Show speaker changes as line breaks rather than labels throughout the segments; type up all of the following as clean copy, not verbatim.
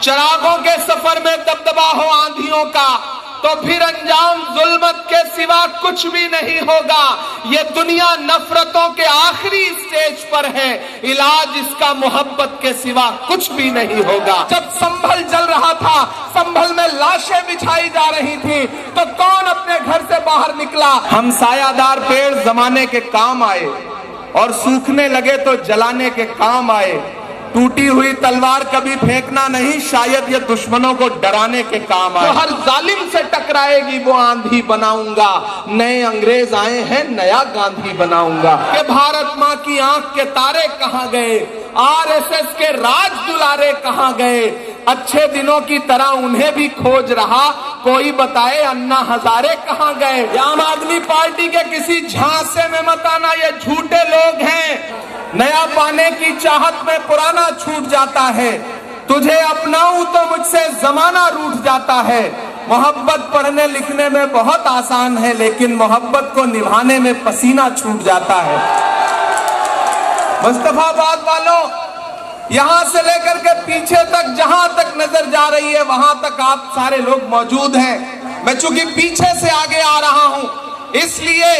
चरागों के सफर में दबदबा हो आंधियों का, तो फिर अंजाम जुल्मत के सिवा कुछ भी नहीं होगा। ये दुनिया नफरतों के आखिरी स्टेज पर है, इलाज इसका मोहब्बत के सिवा कुछ भी नहीं होगा। जब संभल जल रहा था, संभल में लाशें बिछाई जा रही थी, तो कौन अपने घर से बाहर निकला? हम सायादार पेड़ जमाने के काम आए और सूखने लगे तो जलाने के काम आए। टूटी हुई तलवार कभी फेंकना नहीं, शायद ये दुश्मनों को डराने के काम आए। तो हर जालिम से टकराएगी वो आंधी बनाऊंगा, नए अंग्रेज आए हैं नया गांधी बनाऊंगा। कि भारत माँ की आंख के तारे कहाँ गए, आरएसएस के राज दुलारे कहाँ गए? अच्छे दिनों की तरह उन्हें भी खोज रहा, कोई बताए अन्ना हजारे कहाँ गए? आम आदमी पार्टी के किसी झांसे में मत आना, ये झूठे लोग हैं। नया पाने की चाहत में पुराना छूट जाता है, तुझे अपनाऊं तो मुझसे जमाना रूठ जाता है। मोहब्बत पढ़ने लिखने में बहुत आसान है, लेकिन मोहब्बत को निभाने में पसीना छूट जाता है। मुस्तफाबाद वालों, यहां से लेकर के पीछे तक जहां तक नजर जा रही है वहां तक आप सारे लोग मौजूद हैं। मैं चूंकि पीछे से आगे आ रहा हूं, इसलिए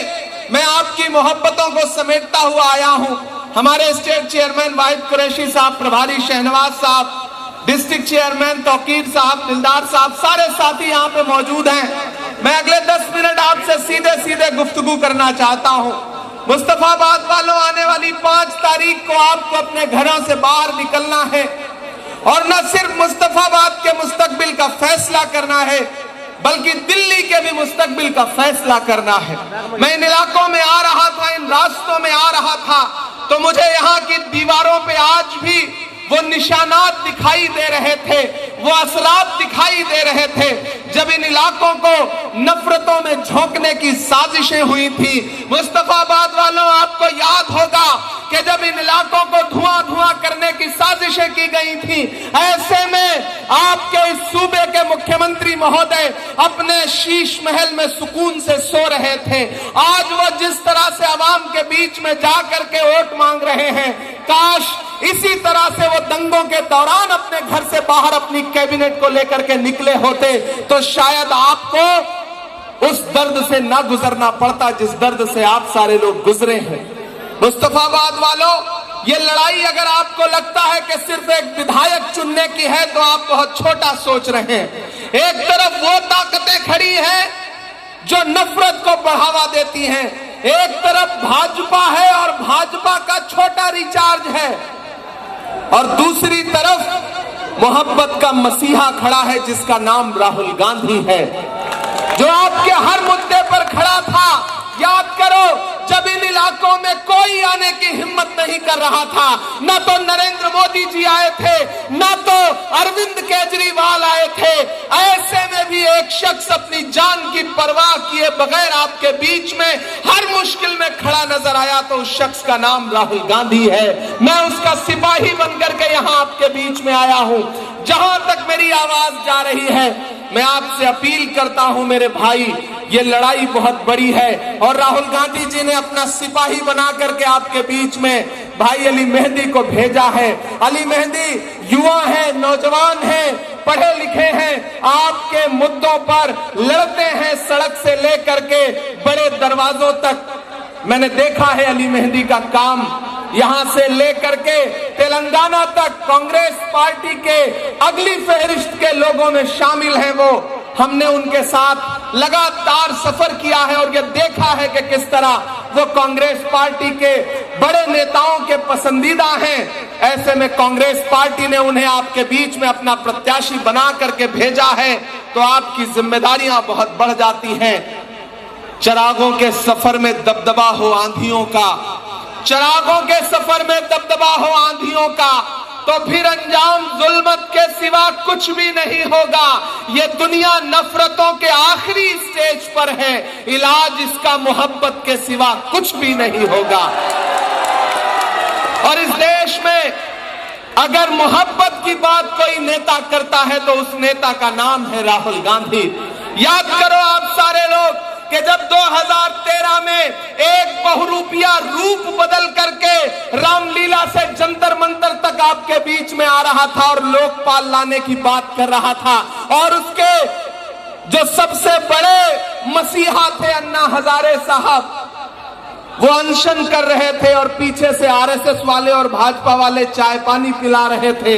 मैं आपकी मोहब्बतों को समेटता हुआ आया हूं। हमारे स्टेट चेयरमैन वाहिद कुरैशी साहब, प्रभारी शहनवाज साहब, डिस्ट्रिक्ट चेयरमैन तौकीर साहब, दिलदार साहब, सारे साथी यहाँ पे मौजूद हैं। मैं अगले 10 मिनट आपसे सीधे सीधे गुफ्तगू करना चाहता हूँ। मुस्तफाबाद वालों, आने वाली 5 तारीख को आपको अपने घरों से बाहर निकलना है और न सिर्फ मुस्तफाबाद के मुस्तकबिल का फैसला करना है, बल्कि दिल्ली के भी मुस्तकबिल का फैसला करना है। मैं इन इलाकों में आ रहा था, इन रास्तों में आ रहा था, तो मुझे यहाँ की दीवारों पे आज भी वो निशानात दिखाई दे रहे थे, वो असरात दिखाई दे रहे थे जब इन इलाकों को नफरतों में झोंकने की साजिशें हुई थी। मुस्तफाबाद वालों, आपको याद होगा कि जब इन इलाकों को धुआं धुआं करने की साजिशें की गई थी, ऐसे में आपके इस सूबे के मुख्यमंत्री महोदय अपने शीश महल में सुकून से सो रहे थे। आज वो जिस तरह से आवाम के बीच में जाकर के वोट मांग रहे हैं, काश इसी तरह से वो दंगों के दौरान अपने घर से बाहर अपनी कैबिनेट को लेकर के निकले होते, तो शायद आपको उस दर्द से ना गुजरना पड़ता जिस दर्द से आप सारे लोग गुजरे हैं। मुस्तफाबाद वालों, ये लड़ाई अगर आपको लगता है कि सिर्फ एक विधायक चुनने की है, तो आप बहुत छोटा सोच रहे हैं। एक तरफ वो ताकतें खड़ी हैं जो नफरत को बढ़ावा देती हैं, एक तरफ भाजपा है और भाजपा का छोटा रिचार्ज है, और दूसरी तरफ मोहब्बत का मसीहा खड़ा है जिसका नाम राहुल गांधी है, जो आपके हर मुद्दे पर खड़ा था। याद करो, जब इन इलाकों में कोई आने की हिम्मत नहीं कर रहा था, ना तो नरेंद्र मोदी जी आए थे, ना तो अरविंद केजरीवाल आए थे, ऐसे में भी एक शख्स अपनी जान की परवाह किए बगैर आपके बीच में हर मुश्किल में खड़ा नजर आया, तो उस शख्स का नाम राहुल गांधी है। मैं उसका सिपाही बनकर के यहाँ आपके बीच में आया हूँ। जहां तक मेरी आवाज जा रही है, मैं आपसे अपील करता हूं मेरे भाई, ये लड़ाई बहुत बड़ी है और राहुल गांधी जी ने अपना सिपाही बना करके आपके बीच में भाई अली मेहंदी को भेजा है। अली मेहंदी युवा है, नौजवान है, पढ़े लिखे हैं, आपके मुद्दों पर लड़ते हैं, सड़क से लेकर के बड़े दरवाजों तक। मैंने देखा है अली मेहंदी का काम, यहां से लेकर के तेलंगाना तक कांग्रेस पार्टी के अगली फहरिस्त के लोगों में शामिल हैं वो। हमने उनके साथ लगातार सफर किया है और ये देखा है कि किस तरह वो कांग्रेस पार्टी के बड़े नेताओं के पसंदीदा हैं। ऐसे में कांग्रेस पार्टी ने उन्हें आपके बीच में अपना प्रत्याशी बना करके भेजा है, तो आपकी जिम्मेदारियां बहुत बढ़ जाती हैं। चरागों के सफर में दबदबा हो आंधियों का, चरागों के सफर में दबदबा हो आंधियों का, तो फिर अंजाम जुल्मत के सिवा कुछ भी नहीं होगा। ये दुनिया नफरतों के आखिरी स्टेज पर है, इलाज इसका मोहब्बत के सिवा कुछ भी नहीं होगा। और इस देश में अगर मोहब्बत की बात कोई नेता करता है तो उस नेता का नाम है राहुल गांधी। याद करो आप सारे लोग कि जब 2013 में एक बहुरूपिया रूप बदल करके रामलीला से जंतर मंतर तक आपके बीच में आ रहा था और लोकपाल लाने की बात कर रहा था, और उसके जो सबसे बड़े मसीहा थे अन्ना हजारे साहब, वो अनशन कर रहे थे और पीछे से आरएसएस वाले और भाजपा वाले चाय पानी पिला रहे थे।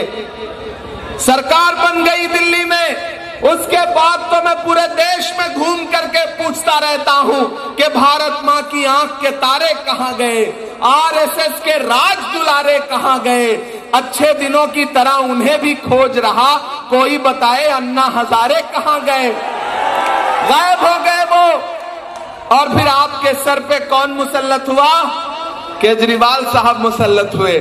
सरकार बन गई दिल्ली में, उसके बाद तो मैं पूरे देश में घूम करके पूछता रहता हूं कि भारत मां की आंख के तारे कहां गए, आरएसएस के राज दुलारे कहां गए। अच्छे दिनों की तरह उन्हें भी खोज रहा, कोई बताए अन्ना हजारे कहां गए। गायब हो गए वो। और फिर आपके सर पे कौन मुसल्लत हुआ? केजरीवाल साहब मुसल्लत हुए।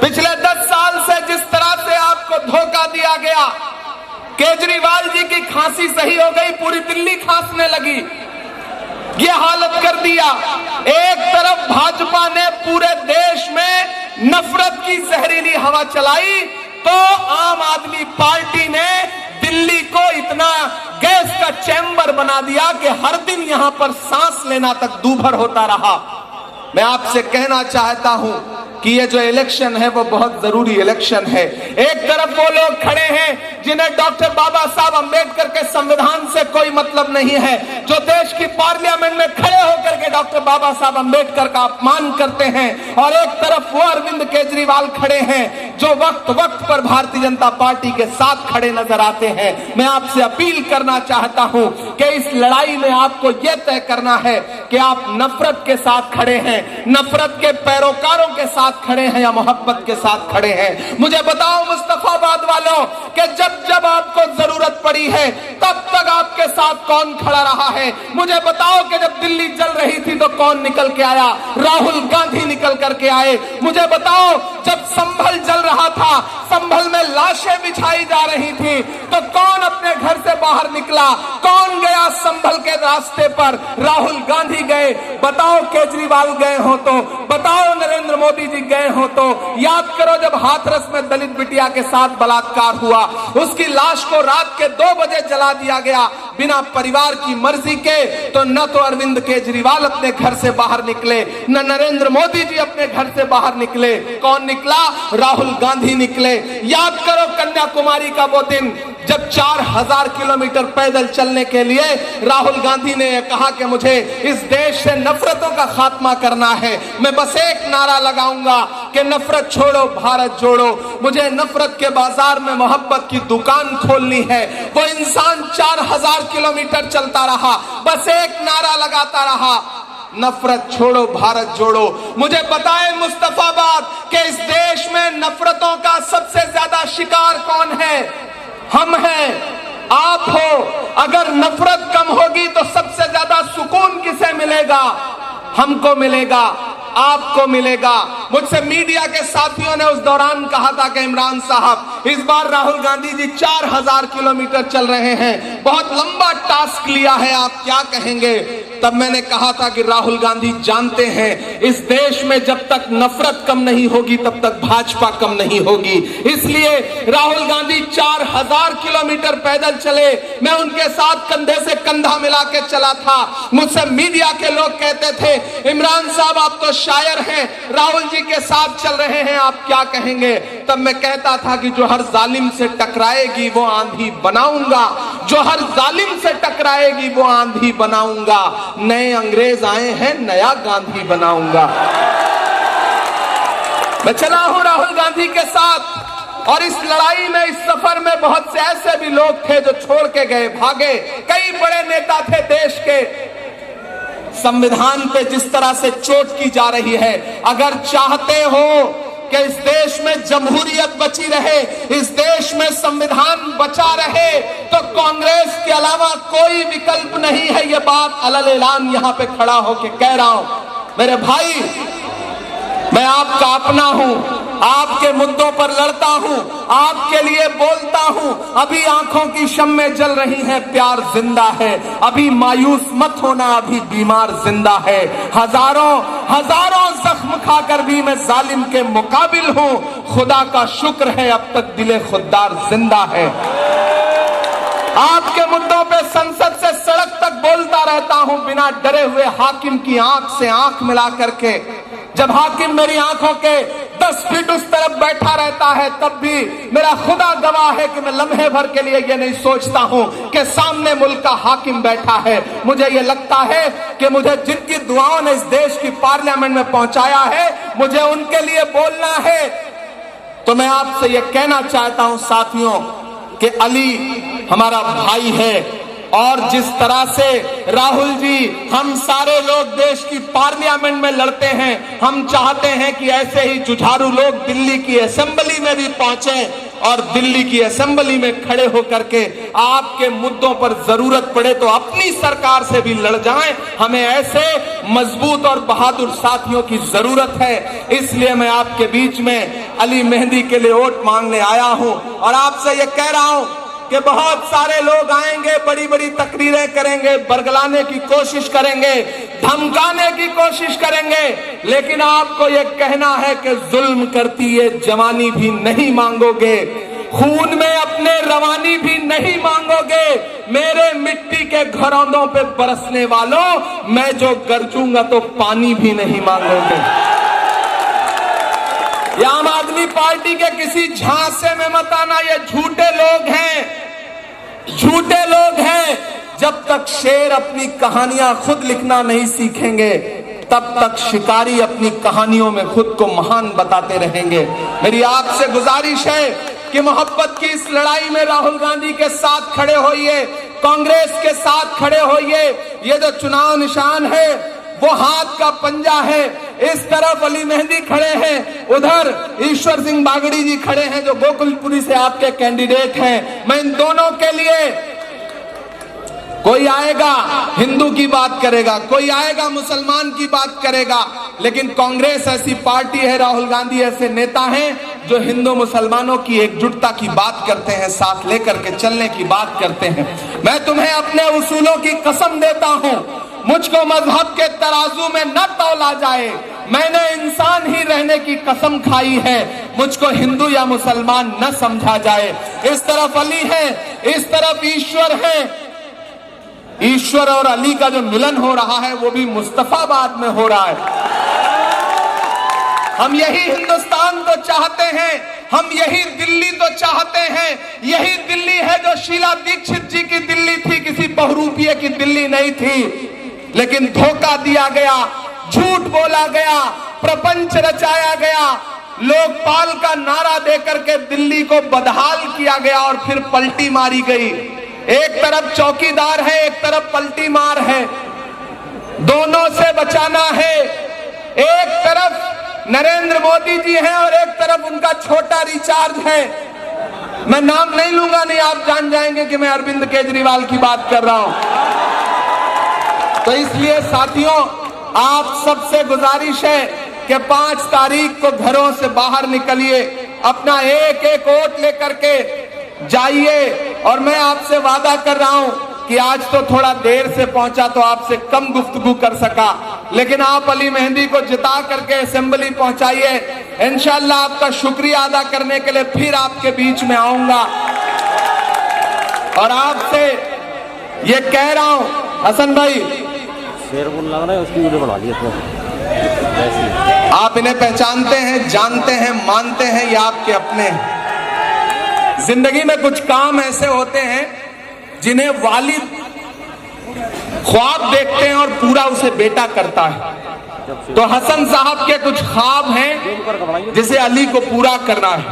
पिछले 10 साल से जिस तरह से आपको धोखा दिया गया, केजरीवाल जी की खांसी सही हो गई, पूरी दिल्ली खांसने लगी, ये हालत कर दिया। एक तरफ भाजपा ने पूरे देश में नफरत की जहरीली हवा चलाई, तो आम आदमी पार्टी ने दिल्ली को इतना गैस का चैम्बर बना दिया कि हर दिन यहां पर सांस लेना तक दूभर होता रहा। मैं आपसे कहना चाहता हूं कि ये जो इलेक्शन है वो बहुत जरूरी इलेक्शन है। एक तरफ वो लोग खड़े हैं जिन्हें डॉक्टर बाबा साहब अंबेडकर के संविधान से कोई मतलब नहीं है, जो देश की पार्लियामेंट में खड़े होकर के डॉक्टर बाबा साहब अंबेडकर का अपमान करते हैं, और एक तरफ वो अरविंद केजरीवाल खड़े हैं जो वक्त वक्त पर भारतीय जनता पार्टी के साथ खड़े नजर आते हैं। मैं आपसे अपील करना चाहता हूं कि इस लड़ाई में आपको यह तय करना है कि आप नफरत के साथ खड़े हैं, नफरत के पैरोकारों के साथ खड़े हैं या मोहब्बत के साथ खड़े हैं। मुझे बताओ मुस्तफाबाद वालों कि जब जब आपको जरूरत पड़ी है तब तक आपके साथ कौन खड़ा रहा है? मुझे बताओ कि जब दिल्ली जल रही थी तो कौन निकल के आया? राहुल गांधी निकल करके आए। मुझे बताओ जब संभल जल रहा था, संभल में लाशें बिछाई जा रही थी, तो कौन अपने घर से बाहर निकला? कौन गया संभल के रास्ते पर? राहुल गांधी गए। बताओ केजरीवाल गए हो तो, बताओ नरेंद्र मोदी जी गए हो तो। याद करो जब हाथरस में दलित बिटिया के साथ बलात्कार हुआ, उसकी लाश को रात के 2 बजे जला दिया गया बिना परिवार की मर्जी के, तो न तो अरविंद केजरीवाल अपने घर से बाहर निकले, न नरेंद्र मोदी जी अपने घर से बाहर निकले। कौन निकला? राहुल गांधी निकले। याद करो कन्याकुमारी का वो दिन जब 4000 किलोमीटर पैदल चलने के लिए राहुल गांधी ने कहा कि मुझे इस देश से नफरतों का खात्मा करना है, मैं बस एक नारा लगाऊंगा कि नफरत छोड़ो भारत जोड़ो। मुझे नफरत के बाजार में मोहब्बत की दुकान खोलनी है। वो इंसान 4000 किलोमीटर चलता रहा, बस एक नारा लगाता रहा, नफरत छोड़ो भारत जोड़ो। मुझे बताएं मुस्तफाबाद कि इस देश में नफरतों का सबसे ज्यादा शिकार कौन है? हम हैं, आप हो। अगर नफरत कम होगी तो सबसे ज्यादा सुकून किसे मिलेगा? हमको मिलेगा, आपको मिलेगा। मुझसे मीडिया के साथियों ने उस दौरान कहा था कि इमरान साहब इस बार राहुल गांधी जी 4000 किलोमीटर चल रहे हैं, बहुत लंबा टास्क लिया है, आप क्या कहेंगे? तब मैंने कहा था कि राहुल गांधी जानते हैं इस देश में जब तक नफरत कम नहीं होगी तब तक भाजपा कम नहीं होगी। इसलिए राहुल गांधी 4000 किलोमीटर पैदल चले, मैं उनके साथ कंधे से कंधा मिला के चला था। मुझसे मीडिया के लोग कहते थे इमरान साहब आप तो शायर हैं, राहुल जी के साथ चल रहे हैं, आप क्या कहेंगे? तब मैं कहता था कि जो हर जालिम से टकराएगी वो आंधी बनाऊंगा, जो हर जालिम से टकराएगी वो आंधी बनाऊंगा। नए अंग्रेज आए हैं, नया गांधी बनाऊंगा। मैं चला हूं राहुल गांधी के साथ, और इस लड़ाई में, इस सफर में बहुत से ऐसे भी लोग थे जो छोड़ के गए, भागे। कई बड़े नेता थे देश के। संविधान पे जिस तरह से चोट की जा रही है, अगर चाहते हो कि इस देश में जमहूरियत बची रहे, इस देश में संविधान बचा रहे, तो कांग्रेस के अलावा कोई विकल्प नहीं है। ये बात अलल ऐलान यहां पे खड़ा होके कह रहा हूं। मेरे भाई, मैं आपका अपना हूं, आपके मुद्दों पर लड़ता हूं, आपके लिए बोलता हूं। अभी आंखों की शम्में जल रही हैं, प्यार जिंदा है। अभी मायूस मत होना, अभी बीमार जिंदा है। हजारों हजारों जख्म खाकर भी मैं जालिम के मुकाबिल हूं। खुदा का शुक्र है अब तक दिले खुददार जिंदा है। आपके मुद्दों पे संसद से सड़क तक बोलता रहता हूं, बिना डरे हुए हाकिम की आंख से आंख मिला करके। जब हाकिम मेरी आंखों के 10 फीट उस तरफ बैठा रहता है, तब भी मेरा खुदा गवाह है कि मैं लम्हे भर के लिए ये नहीं सोचता हूं कि सामने मुल्क का हाकिम बैठा है। मुझे ये लगता है कि मुझे जिनकी दुआओं ने इस देश की पार्लियामेंट में पहुंचाया है, मुझे उनके लिए बोलना है। तो मैं आपसे ये कहना चाहता हूं साथियों कि अली हमारा भाई है, और जिस तरह से राहुल जी हम सारे लोग देश की पार्लियामेंट में लड़ते हैं, हम चाहते हैं कि ऐसे ही जुझारू लोग दिल्ली की असेंबली में भी पहुंचे और दिल्ली की असेंबली में खड़े होकर के आपके मुद्दों पर जरूरत पड़े तो अपनी सरकार से भी लड़ जाएं। हमें ऐसे मजबूत और बहादुर साथियों की जरूरत है। इसलिए मैं आपके बीच में अली मेहंदी के लिए वोट मांगने आया हूं और आपसे ये कह रहा हूं कि बहुत सारे लोग आएंगे, बड़ी बड़ी तकरीरें करेंगे, बरगलाने की कोशिश करेंगे, धमकाने की कोशिश करेंगे, लेकिन आपको यह कहना है कि जुल्म करती ये जवानी भी नहीं मांगोगे, खून में अपने रवानी भी नहीं मांगोगे। मेरे मिट्टी के घरौंदों पे बरसने वालों, मैं जो गरजूंगा तो पानी भी नहीं मांगोगे। ये आम आदमी पार्टी के किसी झांसे में मत आना, ये झूठे लोग हैं, झूठे लोग हैं। जब तक शेर अपनी कहानियां खुद लिखना नहीं सीखेंगे, तब तक शिकारी अपनी कहानियों में खुद को महान बताते रहेंगे। मेरी आपसे गुजारिश है कि मोहब्बत की इस लड़ाई में राहुल गांधी के साथ खड़े होइए, कांग्रेस के साथ खड़े होइए। ये जो चुनाव निशान है वो हाथ का पंजा है। इस तरफ अली मेहंदी खड़े हैं, उधर ईश्वर सिंह बागड़ी जी खड़े हैं जो गोकुलपुरी से आपके कैंडिडेट हैं। मैं इन दोनों के लिए, कोई आएगा हिंदू की बात करेगा, कोई आएगा मुसलमान की बात करेगा, लेकिन कांग्रेस ऐसी पार्टी है, राहुल गांधी ऐसे नेता हैं जो हिंदू मुसलमानों की एकजुटता की बात करते हैं, साथ लेकर के चलने की बात करते हैं। मैं तुम्हें अपने उसूलों की कसम देता हूं, मुझको मजहब के तराजू में न तौला जाए। मैंने इंसान ही रहने की कसम खाई है, मुझको हिंदू या मुसलमान न समझा जाए। इस तरफ अली है, इस तरफ ईश्वर है। ईश्वर और अली का जो मिलन हो रहा है वो भी मुस्तफाबाद में हो रहा है। हम यही हिंदुस्तान तो चाहते हैं, हम यही दिल्ली तो चाहते हैं। यही दिल्ली है जो शीला दीक्षित जी की दिल्ली थी, किसी बहुरूपिये की दिल्ली नहीं थी। लेकिन धोखा दिया गया, झूठ बोला गया, प्रपंच रचाया गया, लोकपाल का नारा देकर के दिल्ली को बदहाल किया गया और फिर पलटी मारी गई। एक तरफ चौकीदार है, एक तरफ पलटी मार है, दोनों से बचाना है। एक तरफ नरेंद्र मोदी जी हैं और एक तरफ उनका छोटा रिचार्ज है। मैं नाम नहीं लूंगा, नहीं आप जान जाएंगे कि मैं अरविंद केजरीवाल की बात कर रहा हूं। तो इसलिए साथियों, आप सबसे गुजारिश है कि 5 तारीख को घरों से बाहर निकलिए, अपना एक एक वोट लेकर के जाइए। और मैं आपसे वादा कर रहा हूं कि आज तो थोड़ा देर से पहुंचा तो आपसे कम गुफ्तगू कर सका, लेकिन आप अली मेहंदी को जिता करके असेंबली पहुंचाइए। इंशाअल्लाह आपका शुक्रिया अदा करने के लिए फिर आपके बीच में आऊंगा। और आपसे ये कह रहा हूं, हसन भाई
शेर बोल लग रहा है, उसकी वीडियो बना ली
आप इन्हें पहचानते हैं, जानते हैं, मानते हैं, ये आपके अपने हैं। जिंदगी में कुछ काम ऐसे होते हैं जिन्हें वालिद ख्वाब देखते हैं और पूरा उसे बेटा करता है। तो हसन साहब के कुछ ख्वाब हैं जिसे अली को पूरा करना है।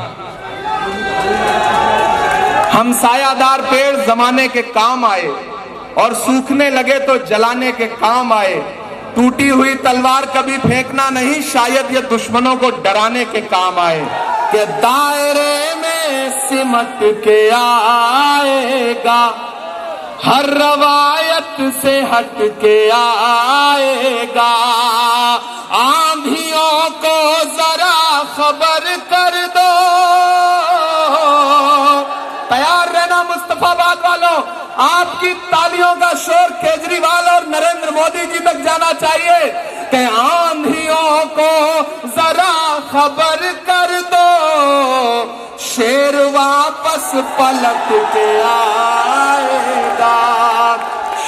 हम सायादार पेड़ जमाने के काम आए और सूखने लगे तो जलाने के काम आए। टूटी हुई तलवार कभी फेंकना नहीं, शायद ये दुश्मनों को डराने के काम आए। कि दायरे में सिमट के आएगा, हर रवायत से हट के आएगा। आंधियों को जरा खबर कर दो। तैयार रहना मुस्तफाबाद वालों, आपकी तालियों का शोर केजरीवाल और नरेंद्र मोदी जी तक जाना चाहिए कि आंधियों को जरा खबर कर दो, शेर वापस पलट के आए।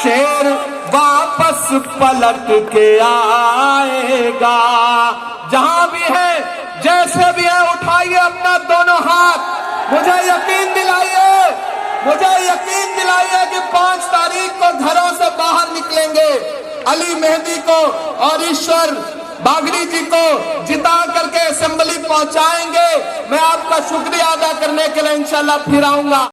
शेर वापस पलट के आएगा। जहां भी है, जैसे भी है, उठाइए अपना दोनों हाथ, मुझे यकीन दिलाइए कि 5 तारीख को घरों से बाहर निकलेंगे, अली मेहदी को और ईश्वर बागड़ी जी को जिता करके असेंबली पहुंचाएंगे। मैं आपका शुक्रिया अदा करने के लिए इंशाल्लाह फिर आऊंगा।